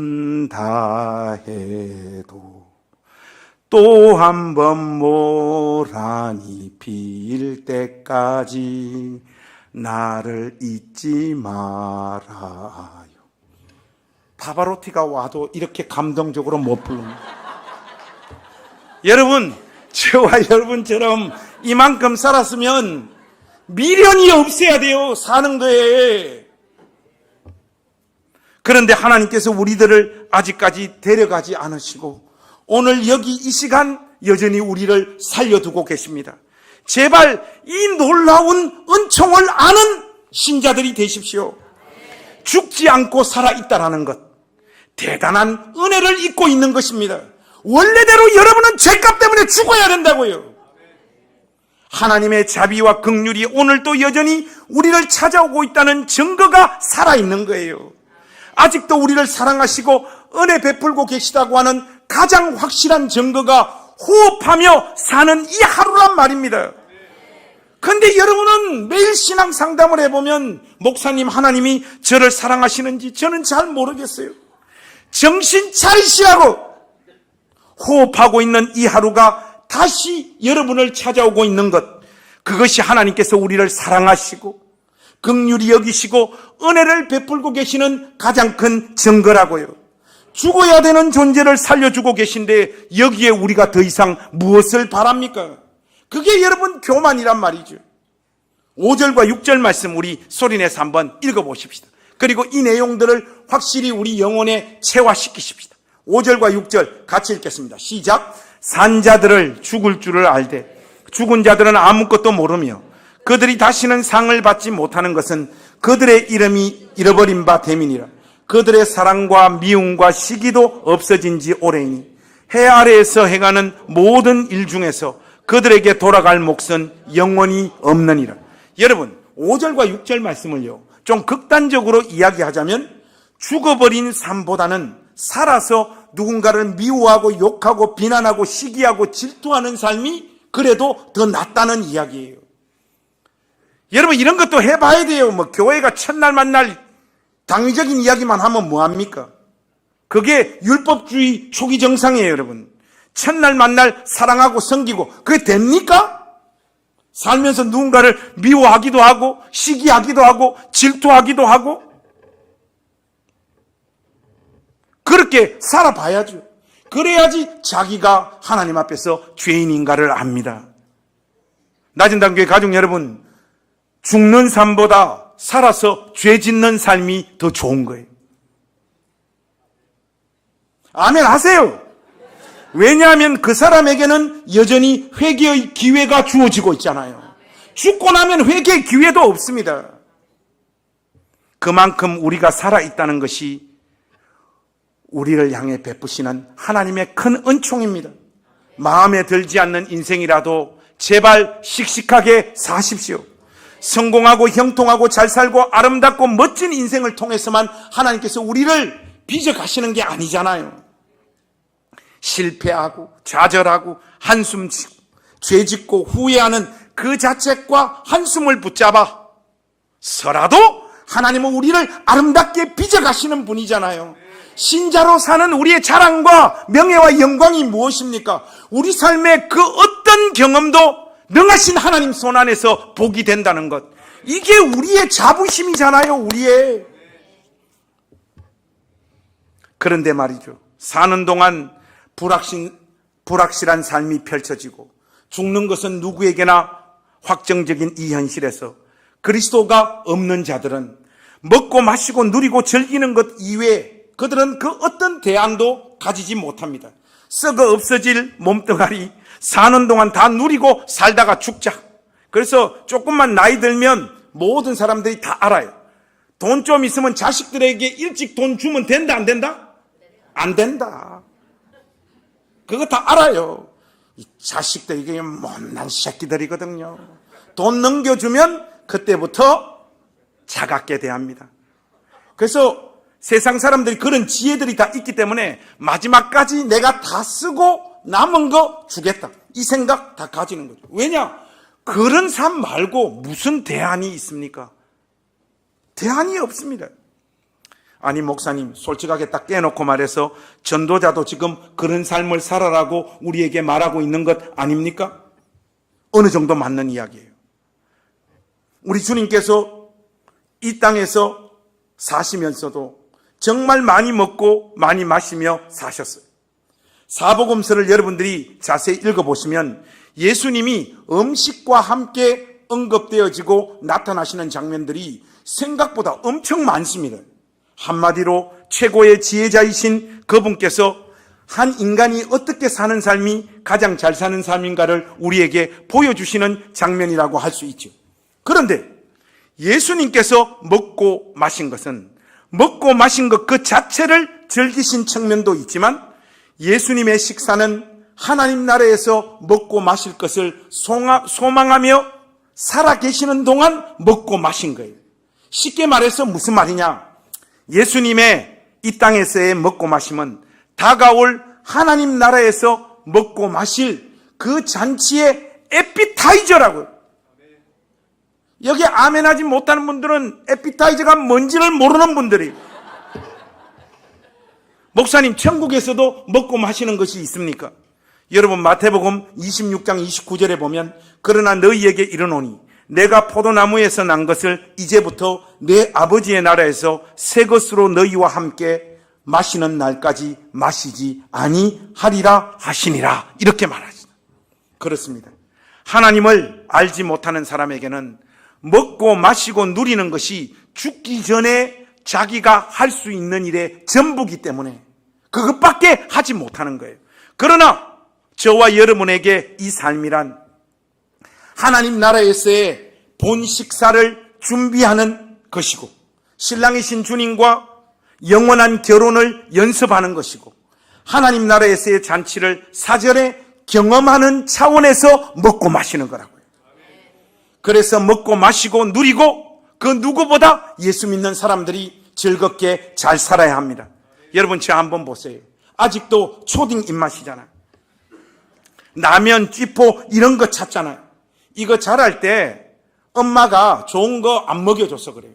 잠든다 해도 또 한 번 모란이 필 때까지 나를 잊지 말아요. 파바로티가 와도 이렇게 감동적으로 못 부릅니다. 여러분, 저와 여러분처럼 이만큼 살았으면 미련이 없어야 돼요, 사는 거에. 그런데 하나님께서 우리들을 아직까지 데려가지 않으시고 오늘 여기 이 시간 여전히 우리를 살려두고 계십니다. 제발 이 놀라운 은총을 아는 신자들이 되십시오. 죽지 않고 살아있다라는 것, 대단한 은혜를 입고 있는 것입니다. 원래대로 여러분은 죄값 때문에 죽어야 된다고요. 하나님의 자비와 긍휼이 오늘도 여전히 우리를 찾아오고 있다는 증거가 살아있는 거예요. 아직도 우리를 사랑하시고 은혜 베풀고 계시다고 하는 가장 확실한 증거가 호흡하며 사는 이 하루란 말입니다. 그런데 여러분은 매일 신앙 상담을 해보면 목사님, 하나님이 저를 사랑하시는지 저는 잘 모르겠어요. 정신 차리시라고. 호흡하고 있는 이 하루가 다시 여러분을 찾아오고 있는 것, 그것이 하나님께서 우리를 사랑하시고 긍휼히 여기시고 은혜를 베풀고 계시는 가장 큰 증거라고요. 죽어야 되는 존재를 살려주고 계신데 여기에 우리가 더 이상 무엇을 바랍니까? 그게 여러분 교만이란 말이죠. 5절과 6절 말씀 우리 소리내서 한번 읽어보십시다. 그리고 이 내용들을 확실히 우리 영혼에 체화시키십시다. 5절과 6절 같이 읽겠습니다. 시작. 산 자들을 죽을 줄을 알되 죽은 자들은 아무것도 모르며 그들이 다시는 상을 받지 못하는 것은 그들의 이름이 잃어버린 바 됨이니라. 그들의 사랑과 미움과 시기도 없어진 지 오래이니 해 아래에서 행하는 모든 일 중에서 그들에게 돌아갈 몫은 영원히 없느니라. 여러분 5절과 6절 말씀을요 좀 극단적으로 이야기하자면 죽어버린 삶보다는 살아서 누군가를 미워하고 욕하고 비난하고 시기하고 질투하는 삶이 그래도 더 낫다는 이야기예요. 여러분 이런 것도 해봐야 돼요. 뭐 교회가 첫날 만날 당위적인 이야기만 하면 뭐합니까? 그게 율법주의 초기 정상이에요. 여러분 첫날 만날 사랑하고 섬기고 그게 됩니까? 살면서 누군가를 미워하기도 하고 시기하기도 하고 질투하기도 하고 그렇게 살아봐야죠. 그래야지 자기가 하나님 앞에서 죄인인가를 압니다. 낮은 단교회 가족 여러분, 죽는 삶보다 살아서 죄 짓는 삶이 더 좋은 거예요. 아멘 하세요. 왜냐하면 그 사람에게는 여전히 회개의 기회가 주어지고 있잖아요. 죽고 나면 회개의 기회도 없습니다. 그만큼 우리가 살아있다는 것이 우리를 향해 베푸시는 하나님의 큰 은총입니다. 마음에 들지 않는 인생이라도 제발 씩씩하게 사십시오. 성공하고 형통하고 잘 살고 아름답고 멋진 인생을 통해서만 하나님께서 우리를 빚어가시는 게 아니잖아요. 실패하고 좌절하고 한숨 짓고 죄짓고 후회하는 그 자책과 한숨을 붙잡아 서라도 하나님은 우리를 아름답게 빚어가시는 분이잖아요. 신자로 사는 우리의 자랑과 명예와 영광이 무엇입니까? 우리 삶의 그 어떤 경험도 능하신 하나님 손 안에서 보게 된다는 것. 이게 우리의 자부심이잖아요. 우리의. 그런데 말이죠. 사는 동안 불확실한 삶이 펼쳐지고 죽는 것은 누구에게나 확정적인 이 현실에서 그리스도가 없는 자들은 먹고 마시고 누리고 즐기는 것 이외에 그들은 그 어떤 대안도 가지지 못합니다. 썩어 없어질 몸뚱아리 사는 동안 다 누리고 살다가 죽자. 그래서 조금만 나이 들면 모든 사람들이 다 알아요. 돈 좀 있으면 자식들에게 일찍 돈 주면 된다 안 된다? 안 된다. 그거 다 알아요. 이 자식들 이게 못난 새끼들이거든요. 돈 넘겨주면 그때부터 차갑게 대합니다. 그래서 세상 사람들이 그런 지혜들이 다 있기 때문에 마지막까지 내가 다 쓰고 남은 거 주겠다. 이 생각 다 가지는 거죠. 왜냐? 그런 삶 말고 무슨 대안이 있습니까? 대안이 없습니다. 아니 목사님 솔직하게 딱 깨놓고 말해서 전도자도 지금 그런 삶을 살아라고 우리에게 말하고 있는 것 아닙니까? 어느 정도 맞는 이야기예요. 우리 주님께서 이 땅에서 사시면서도 정말 많이 먹고 많이 마시며 사셨어요. 사복음서를 여러분들이 자세히 읽어보시면 예수님이 음식과 함께 언급되어지고 나타나시는 장면들이 생각보다 엄청 많습니다. 한마디로 최고의 지혜자이신 그분께서 한 인간이 어떻게 사는 삶이 가장 잘 사는 삶인가를 우리에게 보여주시는 장면이라고 할 수 있죠. 그런데 예수님께서 먹고 마신 것은 먹고 마신 것 그 자체를 즐기신 측면도 있지만 예수님의 식사는 하나님 나라에서 먹고 마실 것을 소망하며 살아계시는 동안 먹고 마신 거예요. 쉽게 말해서 무슨 말이냐? 예수님의 이 땅에서의 먹고 마심은 다가올 하나님 나라에서 먹고 마실 그 잔치의 에피타이저라고요. 여기 아멘하지 못하는 분들은 에피타이저가 뭔지를 모르는 분들이에요. 목사님, 천국에서도 먹고 마시는 것이 있습니까? 여러분, 마태복음 26장 29절에 보면 그러나 너희에게 이르노니 내가 포도나무에서 난 것을 이제부터 내 아버지의 나라에서 새 것으로 너희와 함께 마시는 날까지 마시지 아니하리라 하시니라. 이렇게 말하시다. 그렇습니다. 하나님을 알지 못하는 사람에게는 먹고 마시고 누리는 것이 죽기 전에 자기가 할 수 있는 일의 전부기 때문에 그것밖에 하지 못하는 거예요. 그러나 저와 여러분에게 이 삶이란 하나님 나라에서의 본 식사를 준비하는 것이고 신랑이신 주님과 영원한 결혼을 연습하는 것이고 하나님 나라에서의 잔치를 사전에 경험하는 차원에서 먹고 마시는 거라고요. 그래서 먹고 마시고 누리고 그 누구보다 예수 믿는 사람들이 즐겁게 잘 살아야 합니다. 여러분, 저 한번 보세요. 아직도 초딩 입맛이잖아요. 라면, 쥐포 이런 거 찾잖아요. 이거 자랄 때 엄마가 좋은 거 안 먹여줘서 그래요.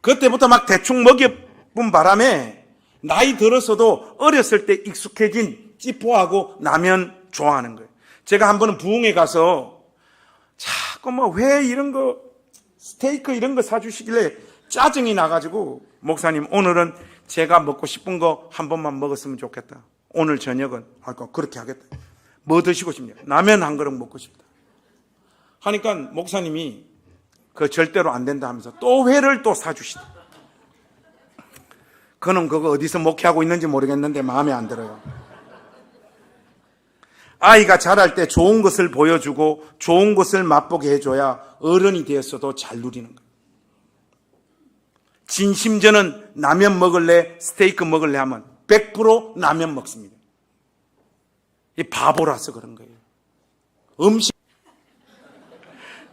그때부터 막 대충 먹여본 바람에 나이 들어서도 어렸을 때 익숙해진 찌포하고 라면 좋아하는 거예요. 제가 한 번은 부흥에 가서 자꾸 회 이런 거, 스테이크 이런 거 사주시길래 짜증이 나가지고 목사님, 오늘은 제가 먹고 싶은 거 한 번만 먹었으면 좋겠다. 오늘 저녁은 그렇게 하겠다. 뭐 드시고 싶냐? 라면 한 그릇 먹고 싶다. 하니까 목사님이 그 절대로 안 된다 하면서 또 회를 또 사주시다. 그는 그거 어디서 목회하고 있는지 모르겠는데 마음에 안 들어요. 아이가 자랄 때 좋은 것을 보여주고 좋은 것을 맛보게 해줘야 어른이 되었어도 잘 누리는 거예요. 진심 저는 라면 먹을래, 스테이크 먹을래 하면 100% 라면 먹습니다. 이 바보라서 그런 거예요. 음식.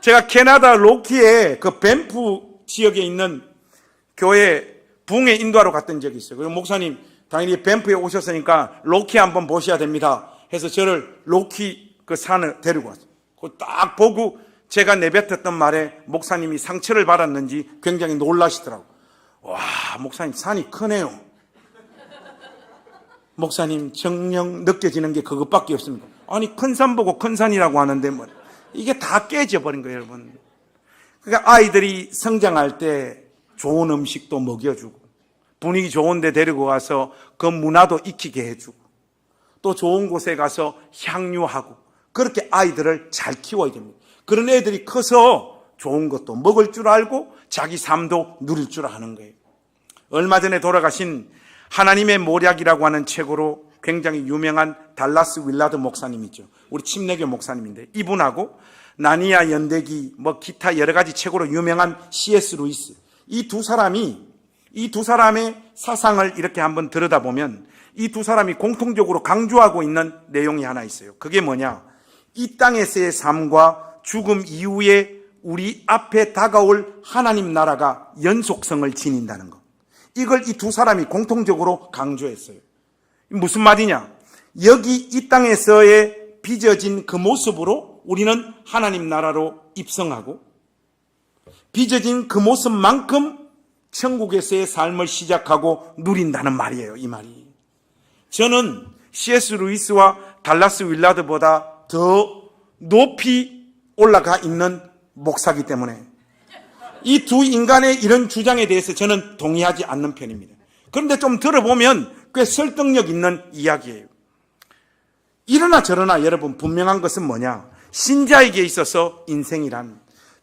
제가 캐나다 로키의 그 밴프 지역에 있는 교회 부흥회 인도하러 갔던 적이 있어요. 그리고 목사님, 당연히 밴프에 오셨으니까 로키 한번 보셔야 됩니다. 해서 저를 로키 그 산을 데리고 왔어요. 그걸 딱 보고 제가 내뱉었던 말에 목사님이 상처를 받았는지 굉장히 놀라시더라고요. 와, 목사님 산이 크네요. 목사님, 정녕 느껴지는 게 그것밖에 없습니다. 아니, 큰 산 보고 큰 산이라고 하는데 뭐 이게 다 깨져버린 거예요, 여러분. 그러니까 아이들이 성장할 때 좋은 음식도 먹여주고 분위기 좋은 데 데리고 가서 그 문화도 익히게 해주고 또 좋은 곳에 가서 향유하고 그렇게 아이들을 잘 키워야 됩니다. 그런 애들이 커서 좋은 것도 먹을 줄 알고 자기 삶도 누릴 줄 아는 거예요. 얼마 전에 돌아가신 하나님의 모략이라고 하는 책으로 굉장히 유명한 달라스 윌라드 목사님이죠. 우리 침례교 목사님인데 이분하고 나니아 연대기 기타 여러 가지 책으로 유명한 C.S. 루이스, 이 두 사람의 사상을 이렇게 한번 들여다보면 이 두 사람이 공통적으로 강조하고 있는 내용이 하나 있어요. 그게 뭐냐? 이 땅에서의 삶과 죽음 이후에 우리 앞에 다가올 하나님 나라가 연속성을 지닌다는 것. 이걸 이 두 사람이 공통적으로 강조했어요. 무슨 말이냐? 여기 이 땅에서의 빚어진 그 모습으로 우리는 하나님 나라로 입성하고 빚어진 그 모습만큼 천국에서의 삶을 시작하고 누린다는 말이에요. 이 말이. 저는 C.S. 루이스와 달라스 윌라드보다 더 높이 올라가 있는 목사이기 때문에 이 두 인간의 이런 주장에 대해서 저는 동의하지 않는 편입니다. 그런데 좀 들어보면 꽤 설득력 있는 이야기예요. 이러나 저러나 여러분, 분명한 것은 뭐냐? 신자에게 있어서 인생이란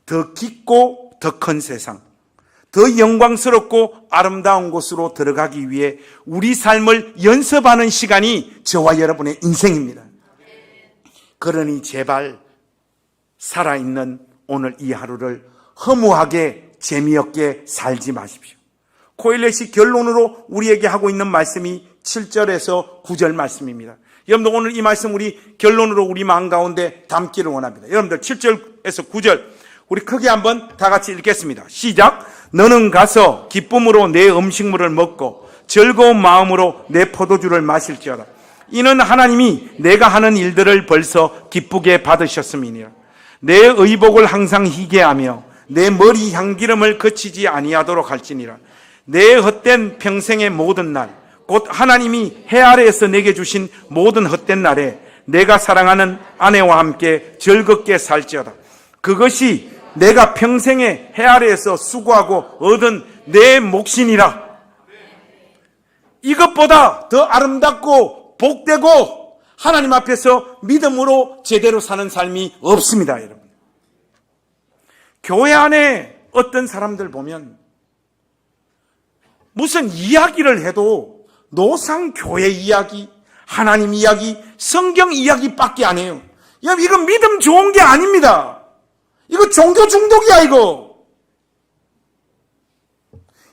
더 깊고 더 큰 세상, 더 영광스럽고 아름다운 곳으로 들어가기 위해 우리 삶을 연습하는 시간이 저와 여러분의 인생입니다. 그러니 제발 살아있는 오늘 이 하루를 허무하게 재미없게 살지 마십시오. 코엘렛이 결론으로 우리에게 하고 있는 말씀이 7절에서 9절 말씀입니다. 여러분들 오늘 이 말씀 우리 결론으로 우리 마음 가운데 담기를 원합니다. 여러분들 7절에서 9절 우리 크게 한번 다 같이 읽겠습니다. 시작. 너는 가서 기쁨으로 내 음식물을 먹고 즐거운 마음으로 내 포도주를 마실지어다. 이는 하나님이 내가 하는 일들을 벌써 기쁘게 받으셨음이니라. 내 의복을 항상 희게 하며 내 머리 향기름을 거치지 아니하도록 할지니라. 내 헛된 평생의 모든 날 곧 하나님이 해 아래에서 내게 주신 모든 헛된 날에 내가 사랑하는 아내와 함께 즐겁게 살지어다. 그것이 내가 평생에 해 아래에서 수고하고 얻은 내 몫이니라. 이것보다 더 아름답고 복되고 하나님 앞에서 믿음으로 제대로 사는 삶이 없습니다, 여러분. 교회 안에 어떤 사람들 보면 무슨 이야기를 해도 노상 교회 이야기, 하나님 이야기, 성경 이야기밖에 안 해요. 여러분, 이거 믿음 좋은 게 아닙니다. 이거 종교 중독이야, 이거.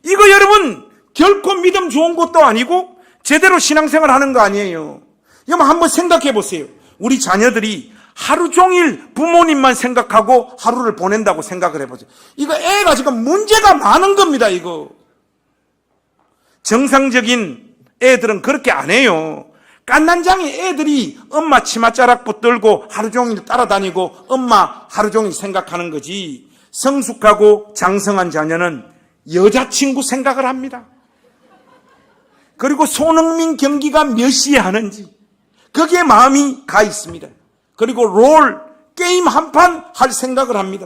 이거 여러분, 결코 믿음 좋은 것도 아니고 제대로 신앙생활 하는 거 아니에요. 여러분, 한번 생각해 보세요. 우리 자녀들이 하루 종일 부모님만 생각하고 하루를 보낸다고 생각을 해보세요. 이거 애가 지금 문제가 많은 겁니다, 이거. 정상적인 애들은 그렇게 안 해요. 깐난장이 애들이 엄마 치맛자락 붙들고 하루 종일 따라다니고 엄마 하루 종일 생각하는 거지. 성숙하고 장성한 자녀는 여자친구 생각을 합니다. 그리고 손흥민 경기가 몇 시에 하는지 거기에 마음이 가 있습니다. 그리고 게임 한 판 할 생각을 합니다.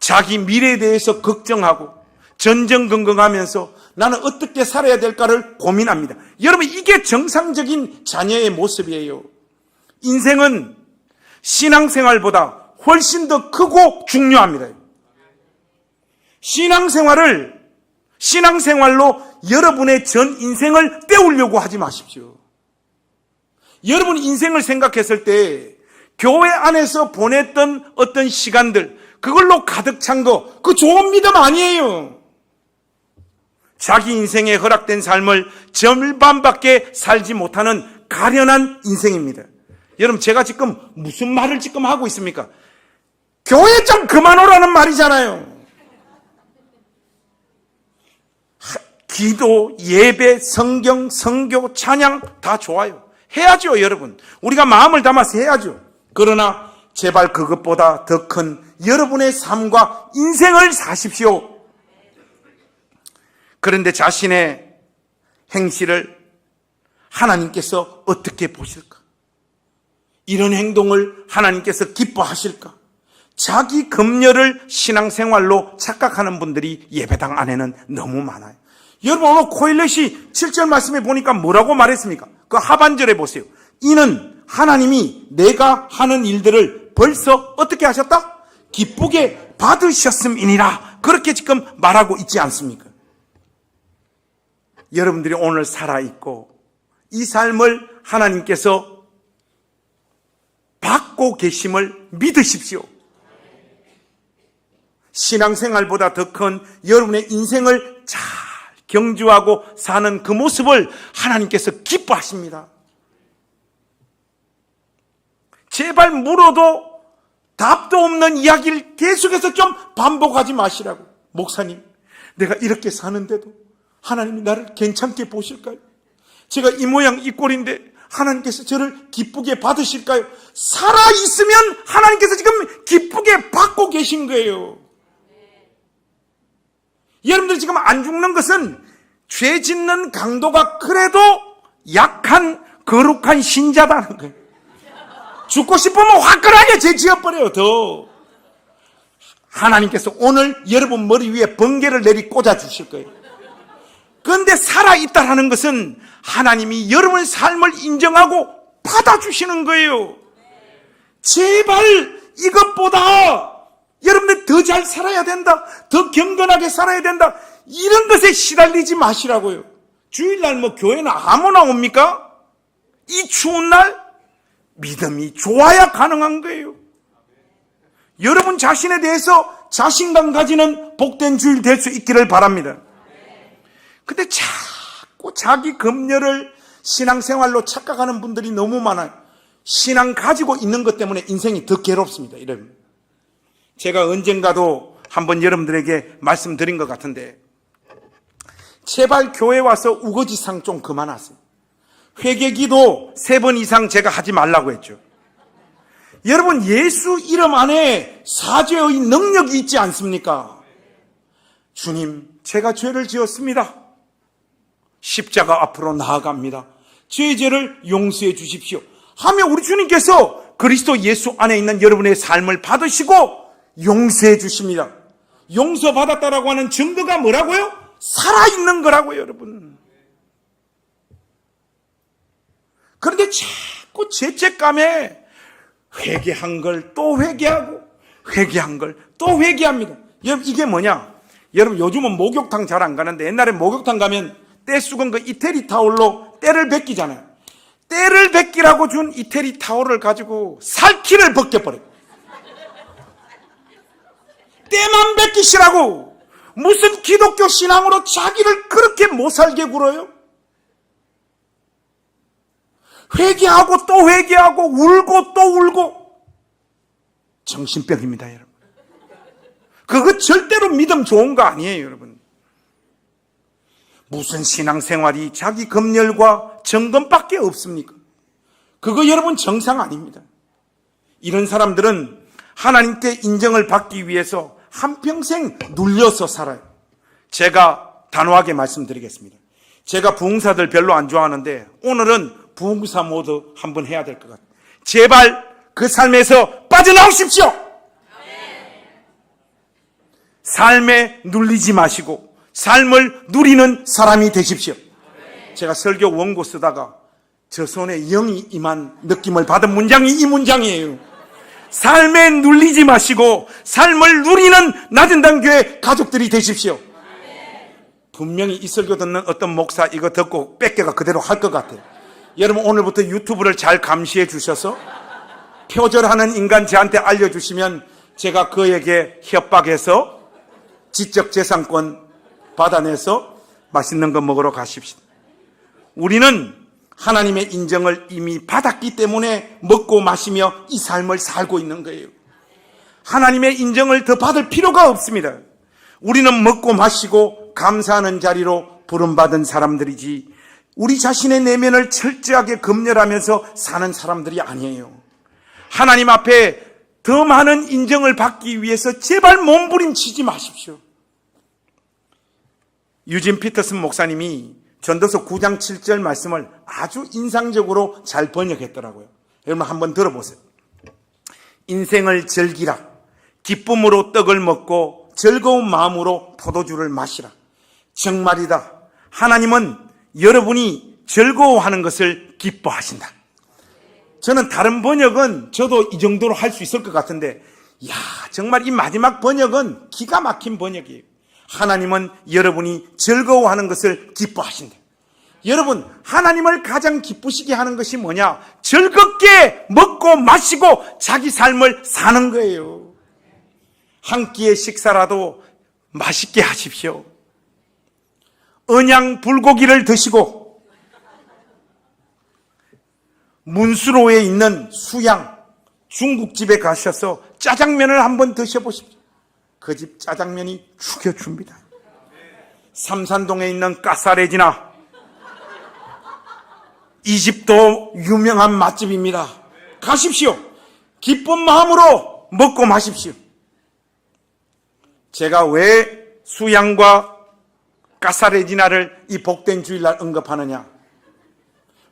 자기 미래에 대해서 걱정하고 전전긍긍하면서 나는 어떻게 살아야 될까를 고민합니다. 여러분, 이게 정상적인 자녀의 모습이에요. 인생은 신앙생활보다 훨씬 더 크고 중요합니다. 신앙생활로 여러분의 전 인생을 때우려고 하지 마십시오. 여러분 인생을 생각했을 때 교회 안에서 보냈던 어떤 시간들, 그걸로 가득 찬 거, 그 좋은 믿음 아니에요. 자기 인생에 허락된 삶을 절반밖에 살지 못하는 가련한 인생입니다. 여러분, 제가 지금 무슨 말을 지금 하고 있습니까? 교회 좀 그만 오라는 말이잖아요. 기도, 예배, 성경, 선교, 찬양 다 좋아요. 해야죠, 여러분. 우리가 마음을 담아서 해야죠. 그러나 제발 그것보다 더 큰 여러분의 삶과 인생을 사십시오. 그런데 자신의 행실을 하나님께서 어떻게 보실까? 이런 행동을 하나님께서 기뻐하실까? 자기 검열을 신앙생활로 착각하는 분들이 예배당 안에는 너무 많아요. 여러분, 오늘 코일렛이 7절 말씀에 보니까 뭐라고 말했습니까? 그 하반절에 보세요. 이는 하나님이 내가 하는 일들을 벌써 어떻게 하셨다? 기쁘게 받으셨음이니라. 그렇게 지금 말하고 있지 않습니까? 여러분들이 오늘 살아있고 이 삶을 하나님께서 받고 계심을 믿으십시오. 신앙생활보다 더 큰 여러분의 인생을 잘 경주하고 사는 그 모습을 하나님께서 기뻐하십니다. 제발 물어도 답도 없는 이야기를 계속해서 좀 반복하지 마시라고. 목사님, 내가 이렇게 사는데도 하나님이 나를 괜찮게 보실까요? 제가 이 모양 이 꼴인데 하나님께서 저를 기쁘게 받으실까요? 살아있으면 하나님께서 지금 기쁘게 받고 계신 거예요. 여러분들 지금 안 죽는 것은 죄 짓는 강도가 그래도 약한 거룩한 신자다는 거예요. 죽고 싶으면 화끈하게 죄 지어버려요. 더 하나님께서 오늘 여러분 머리 위에 번개를 내리 꽂아 주실 거예요. 그런데 살아있다라는 것은 하나님이 여러분의 삶을 인정하고 받아주시는 거예요. 제발 이것보다 여러분들 더 잘 살아야 된다, 더 경건하게 살아야 된다, 이런 것에 시달리지 마시라고요. 주일날 뭐 교회는 아무나 옵니까? 이 추운 날 믿음이 좋아야 가능한 거예요. 여러분 자신에 대해서 자신감 가지는 복된 주일 될 수 있기를 바랍니다. 근데 자꾸 자기 검열을 신앙생활로 착각하는 분들이 너무 많아요. 신앙 가지고 있는 것 때문에 인생이 더 괴롭습니다. 여러분, 제가 언젠가도 한번 여러분들에게 말씀드린 것 같은데, 제발 교회 와서 우거지상 좀 그만하세요. 회개기도 3번 이상 제가 하지 말라고 했죠. 여러분, 예수 이름 안에 사죄의 능력이 있지 않습니까? 주님, 제가 죄를 지었습니다. 십자가 앞으로 나아갑니다. 저의 죄를 용서해 주십시오 하며 우리 주님께서 그리스도 예수 안에 있는 여러분의 삶을 받으시고 용서해 주십니다. 용서받았다라고 하는 증거가 뭐라고요? 살아있는 거라고요, 여러분. 그런데 자꾸 죄책감에 회개한 걸 또 회개하고 회개한 걸 또 회개합니다. 여러분, 이게 뭐냐? 여러분, 요즘은 목욕탕 잘 안 가는데 옛날에 목욕탕 가면 때 쑥은 그 이태리 타올로 때를 벗기잖아요. 때를 벗기라고 준 이태리 타올을 가지고 살키를 벗겨버려요. 때만 벗기시라고. 무슨 기독교 신앙으로 자기를 그렇게 못 살게 굴어요? 회개하고 또 회개하고 울고 또 울고. 정신병입니다, 여러분. 그거 절대로 믿음 좋은 거 아니에요, 여러분. 무슨 신앙생활이 자기 검열과 점검밖에 없습니까? 그거 여러분 정상 아닙니다. 이런 사람들은 하나님께 인정을 받기 위해서 한평생 눌려서 살아요. 제가 단호하게 말씀드리겠습니다. 제가 부흥사들 별로 안 좋아하는데 오늘은 부흥사 모드 한번 해야 될 것 같아요. 제발 그 삶에서 빠져나오십시오. 삶에 눌리지 마시고 삶을 누리는 사람이 되십시오. 제가 설교 원고 쓰다가 저 손에 영이 임한 느낌을 받은 문장이 이 문장이에요. 삶에 눌리지 마시고 삶을 누리는 낮은당 교회 가족들이 되십시오. 분명히 이 설교 듣는 어떤 목사 이거 듣고 뺏겨가 그대로 할 것 같아요. 여러분, 오늘부터 유튜브를 잘 감시해 주셔서 표절하는 인간 저한테 알려주시면 제가 그에게 협박해서 지적재산권 받아내서 맛있는 거 먹으러 가십시오. 우리는 하나님의 인정을 이미 받았기 때문에 먹고 마시며 이 삶을 살고 있는 거예요. 하나님의 인정을 더 받을 필요가 없습니다. 우리는 먹고 마시고 감사하는 자리로 부름받은 사람들이지 우리 자신의 내면을 철저하게 검열하면서 사는 사람들이 아니에요. 하나님 앞에 더 많은 인정을 받기 위해서 제발 몸부림치지 마십시오. 유진 피터슨 목사님이 전도서 9장 7절 말씀을 아주 인상적으로 잘 번역했더라고요. 여러분 한번 들어보세요. 인생을 즐기라. 기쁨으로 떡을 먹고 즐거운 마음으로 포도주를 마시라. 정말이다. 하나님은 여러분이 즐거워하는 것을 기뻐하신다. 저는 다른 번역은 저도 이 정도로 할 수 있을 것 같은데, 정말 이 마지막 번역은 기가 막힌 번역이에요. 하나님은 여러분이 즐거워하는 것을 기뻐하신다. 여러분, 하나님을 가장 기쁘시게 하는 것이 뭐냐? 즐겁게 먹고 마시고 자기 삶을 사는 거예요. 한 끼의 식사라도 맛있게 하십시오. 언양 불고기를 드시고 문수로에 있는 수양 중국집에 가셔서 짜장면을 한번 드셔보십시오. 그 집 짜장면이 죽여줍니다. 삼산동에 있는 까사레지나 이 집도 유명한 맛집입니다. 가십시오. 기쁜 마음으로 먹고 마십시오. 제가 왜 수양과 까사레지나를 이 복된 주일날 언급하느냐?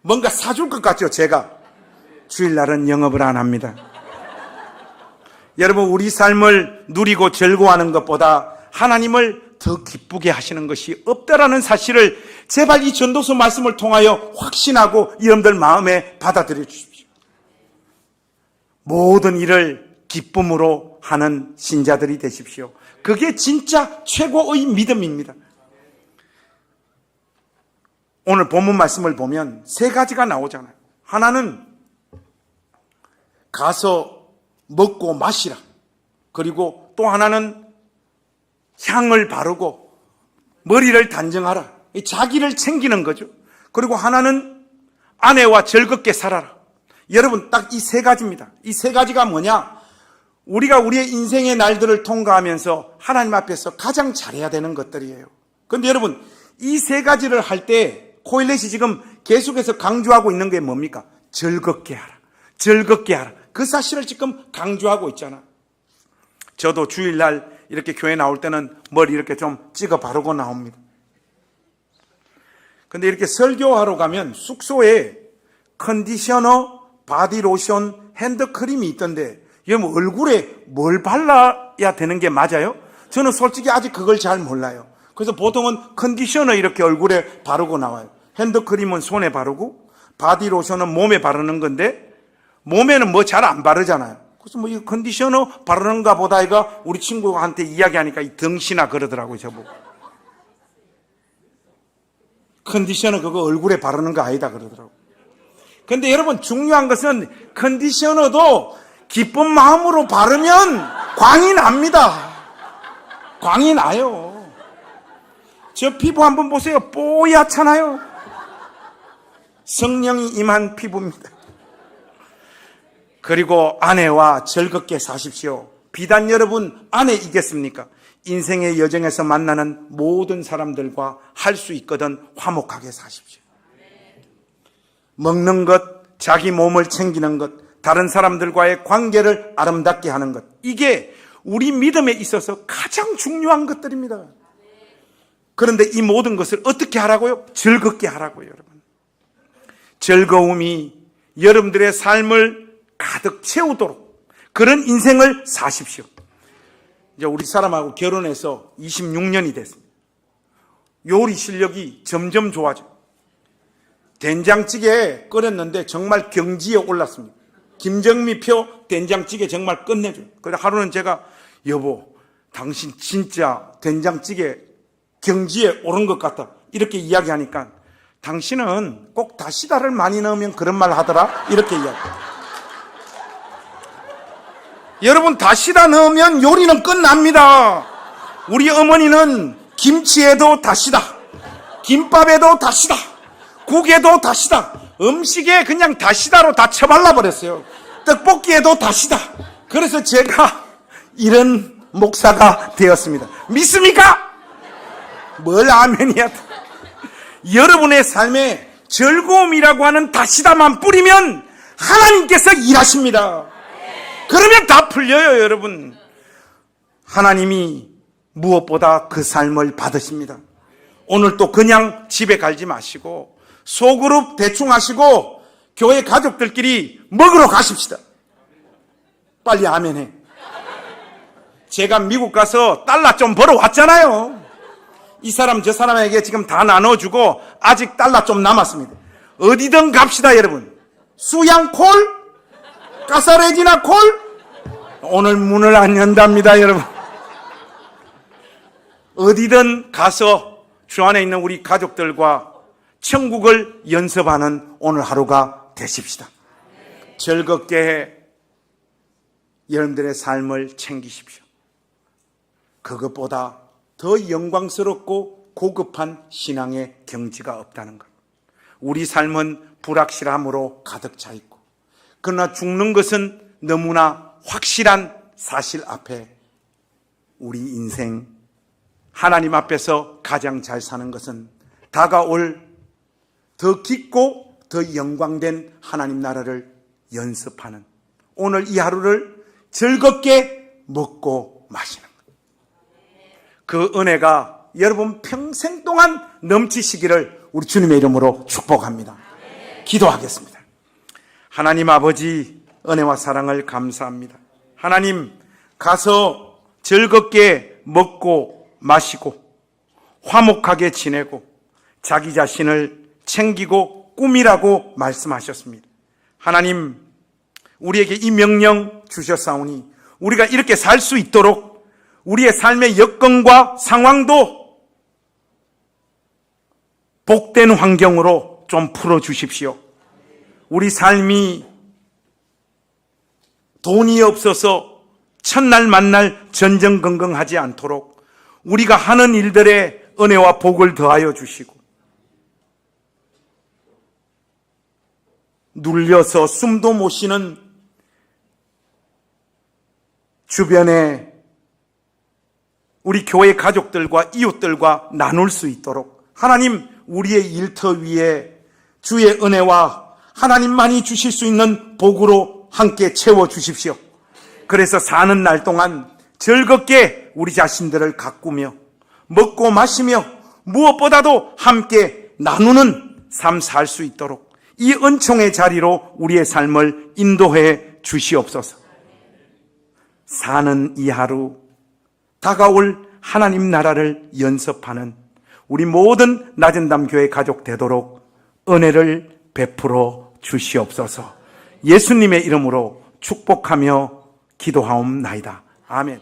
뭔가 사줄 것 같죠, 제가? 주일날은 영업을 안 합니다. 여러분, 우리 삶을 누리고 즐거워하는 것보다 하나님을 더 기쁘게 하시는 것이 없다라는 사실을 제발 이 전도서 말씀을 통하여 확신하고 여러분들 마음에 받아들여 주십시오. 모든 일을 기쁨으로 하는 신자들이 되십시오. 그게 진짜 최고의 믿음입니다. 오늘 본문 말씀을 보면 세 가지가 나오잖아요. 하나는 가서 먹고 마시라. 그리고 또 하나는 향을 바르고 머리를 단정하라. 자기를 챙기는 거죠. 그리고 하나는 아내와 즐겁게 살아라. 여러분, 딱 이 세 가지입니다. 이 세 가지가 뭐냐? 우리가 우리의 인생의 날들을 통과하면서 하나님 앞에서 가장 잘해야 되는 것들이에요. 그런데 여러분, 이 세 가지를 할 때 코일렛이 지금 계속해서 강조하고 있는 게 뭡니까? 즐겁게 하라. 즐겁게 하라. 그 사실을 지금 강조하고 있잖아. 저도 주일날 이렇게 교회 나올 때는 머리 이렇게 좀 찍어 바르고 나옵니다. 근데 이렇게 설교하러 가면 숙소에 컨디셔너, 바디로션, 핸드크림이 있던데 여러분 얼굴에 뭘 발라야 되는 게 맞아요? 저는 솔직히 아직 그걸 잘 몰라요. 그래서 보통은 컨디셔너 이렇게 얼굴에 바르고 나와요. 핸드크림은 손에 바르고 바디로션은 몸에 바르는 건데 몸에는 뭐 잘 안 바르잖아요. 그래서 뭐 이 컨디셔너 바르는가 보다 이가 우리 친구한테 이야기하니까 이 덩신아 그러더라고요, 저보고. 컨디셔너 그거 얼굴에 바르는 거 아니다 그러더라고요. 근데 여러분 중요한 것은 컨디셔너도 기쁜 마음으로 바르면 광이 납니다. 광이 나요. 저 피부 한번 보세요. 뽀얗잖아요. 성령이 임한 피부입니다. 그리고 아내와 즐겁게 사십시오. 비단 여러분 아내이겠습니까? 인생의 여정에서 만나는 모든 사람들과 할 수 있거든 화목하게 사십시오. 먹는 것, 자기 몸을 챙기는 것, 다른 사람들과의 관계를 아름답게 하는 것, 이게 우리 믿음에 있어서 가장 중요한 것들입니다. 그런데 이 모든 것을 어떻게 하라고요? 즐겁게 하라고요, 여러분. 즐거움이 여러분들의 삶을 가득 채우도록 그런 인생을 사십시오. 이제 우리 사람하고 결혼해서 26년이 됐습니다. 요리 실력이 점점 좋아져요. 된장찌개 끓였는데 정말 경지에 올랐습니다. 김정미표 된장찌개 정말 끝내줘요. 그래서 하루는 제가 여보 당신 진짜 된장찌개 경지에 오른 것 같다 이렇게 이야기하니까 당신은 꼭 다시다를 많이 넣으면 그런 말 하더라 이렇게 이야기해요. 여러분 다시다 넣으면 요리는 끝납니다. 우리 어머니는 김치에도 다시다, 김밥에도 다시다, 국에도 다시다, 음식에 그냥 다시다로 다 쳐발라 버렸어요. 떡볶이에도 다시다. 그래서 제가 이런 목사가 되었습니다. 믿습니까? 뭘 아멘이야. 여러분의 삶에 즐거움이라고 하는 다시다만 뿌리면 하나님께서 일하십니다. 그러면 다 풀려요, 여러분. 하나님이 무엇보다 그 삶을 받으십니다. 오늘 또 그냥 집에 갈지 마시고 소그룹 대충 하시고 교회 가족들끼리 먹으러 가십시다. 빨리 아멘해. 제가 미국 가서 달러 좀 벌어 왔잖아요. 이 사람 저 사람에게 지금 다 나눠주고 아직 달러 좀 남았습니다. 어디든 갑시다, 여러분. 수양콜? 까사레지나 콜? 오늘 문을 안 연답니다, 여러분. 어디든 가서 주 안에 있는 우리 가족들과 천국을 연습하는 오늘 하루가 되십시다. 즐겁게 여러분들의 삶을 챙기십시오. 그것보다 더 영광스럽고 고급한 신앙의 경지가 없다는 것. 우리 삶은 불확실함으로 가득 차 있고 그러나 죽는 것은 너무나 확실한 사실 앞에 우리 인생 하나님 앞에서 가장 잘 사는 것은 다가올 더 깊고 더 영광된 하나님 나라를 연습하는 오늘 이 하루를 즐겁게 먹고 마시는 것. 그 은혜가 여러분 평생 동안 넘치시기를 우리 주님의 이름으로 축복합니다. 기도하겠습니다. 하나님 아버지 은혜와 사랑을 감사합니다. 하나님 가서 즐겁게 먹고 마시고 화목하게 지내고 자기 자신을 챙기고 꾸미라고 말씀하셨습니다. 하나님 우리에게 이 명령 주셨사오니 우리가 이렇게 살 수 있도록 우리의 삶의 여건과 상황도 복된 환경으로 좀 풀어주십시오. 우리 삶이 돈이 없어서 첫날 만날 전전긍긍하지 않도록 우리가 하는 일들에 은혜와 복을 더하여 주시고 눌려서 숨도 못 쉬는 주변에 우리 교회 가족들과 이웃들과 나눌 수 있도록 하나님 우리의 일터 위에 주의 은혜와 하나님만이 주실 수 있는 복으로 함께 채워주십시오. 그래서 사는 날 동안 즐겁게 우리 자신들을 가꾸며 먹고 마시며 무엇보다도 함께 나누는 삶 살 수 있도록 이 은총의 자리로 우리의 삶을 인도해 주시옵소서. 사는 이 하루, 다가올 하나님 나라를 연습하는 우리 모든 낮은담 교회 가족 되도록 은혜를 베풀어 주시옵소서. 예수님의 이름으로 축복하며 기도하옵나이다. 아멘.